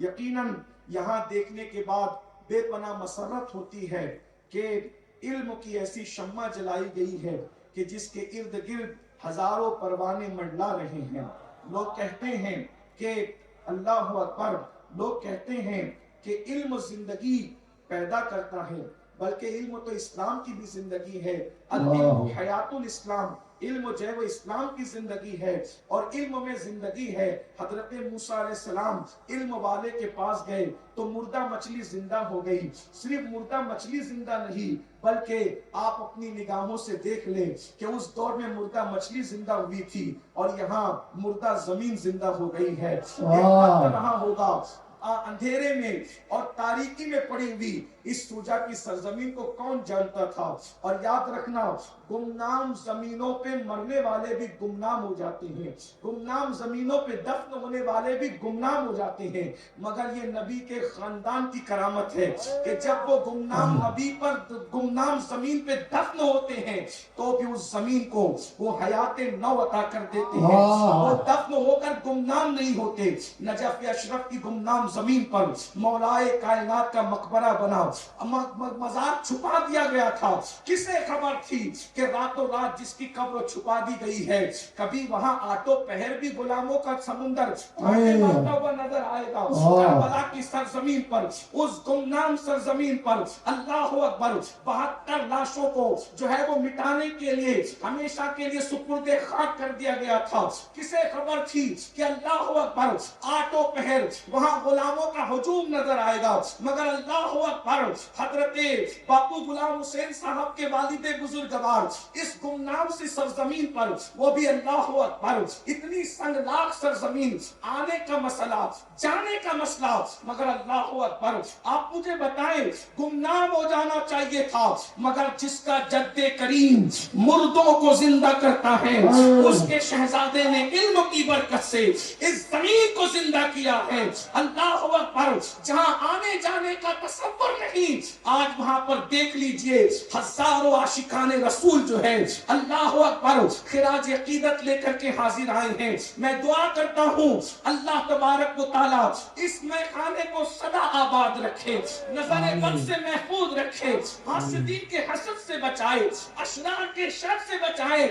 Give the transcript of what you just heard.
یقیناً یہاں دیکھنے کے بعد بے پناہ مسرت ہوتی ہے کہ علم کی ایسی شمع جلائی گئی ہے کہ جس کے ارد گرد ہزاروں پروانے منڈلا رہے ہیں۔ لوگ کہتے ہیں کہ اللہ اکبر، لوگ کہتے ہیں کہ علم زندگی پیدا کرتا ہے، بلکہ علم تو اسلام کی بھی زندگی ہے۔ العلم حیات الاسلام، علم جو ہے وہ اسلام کی زندگی ہے، اور علم میں زندگی ہے۔ حضرت موسیٰ علیہ السلام علم والے کے پاس گئے تو مردہ مچھلی زندہ ہو گئی۔ صرف مردہ مچھلی زندہ نہیں، بلکہ آپ اپنی نگاہوں سے دیکھ لیں کہ اس دور میں مردہ مچھلی زندہ ہوئی تھی اور یہاں مردہ زمین زندہ ہو گئی ہے۔ ایک وقت رہا ہوگا اندھیرے میں اور تاریکی میں پڑی ہوئی اس سوجا کی سرزمین کو کون جانتا تھا؟ اور یاد رکھنا، گمنام زمینوں پہ مرنے والے بھی گمنام ہو جاتے ہیں، گمنام زمینوں پہ دفن ہونے والے بھی گمنام ہو جاتے ہیں، مگر یہ نبی کے خاندان کی کرامت ہے کہ جب وہ گمنام نبی پر گمنام زمین پہ دفن ہوتے ہیں تو بھی اس زمین کو وہ حیات نو عطا کر دیتے ہیں۔ وہ دفن ہو کر گمنام نہیں ہوتے۔ نجف اشرف کی گمنام زمین پر مولائے کائنات کا مقبرہ بنا، مزار چھپا دیا گیا تھا۔ کسے خبر تھی کہ راتوں رات جس کی قبر چھپا دی گئی ہے، کبھی وہاں آٹو پہر بھی غلاموں کا سمندر مارتا ہوا نظر آئے گا۔ کربلا کی سرزمین پر، اس گمنام سرزمین پر اللہ اکبر 72 لاشوں کو جو ہے وہ مٹانے کے لیے ہمیشہ کے لیے سپرد خاک کر دیا گیا تھا۔ کسے خبر تھی کہ اللہ اکبر آٹو پہر وہاں غلاموں کا ہجوم نظر آئے گا، مگر اللہ اکبر حضرت باپو غلام حسین صاحب کے والد بزرگوار اس گمنام سی سرزمین پر، وہ بھی اللہ اکبر اتنی سنگلاخ سرزمین، آنے کا مسئلہ جانے کا مسئلہ، مگر اللہ اکبر آپ مجھے بتائیں گمنام ہو جانا چاہیے تھا، مگر جس کا جد کریم مردوں کو زندہ کرتا ہے اس کے شہزادے نے علم کی برکت سے اس زمین کو زندہ کیا ہے۔ اللہ اکبر جہاں آنے جانے کا تصور نہیں، آج وہاں پر دیکھ لیجئے ہزاروں عاشقان رسول جو ہے اللہ اکبر خراج عقیدت لے کر کے حاضر آئے ہیں۔ میں دعا کرتا ہوں اللہ تبارک و تعالیٰ اس میخانے کو سدا آباد رکھے، نظر بد سے محفوظ رکھے، حاسدین کے حسد سے بچائے، اشرار کے شر سے بچائے۔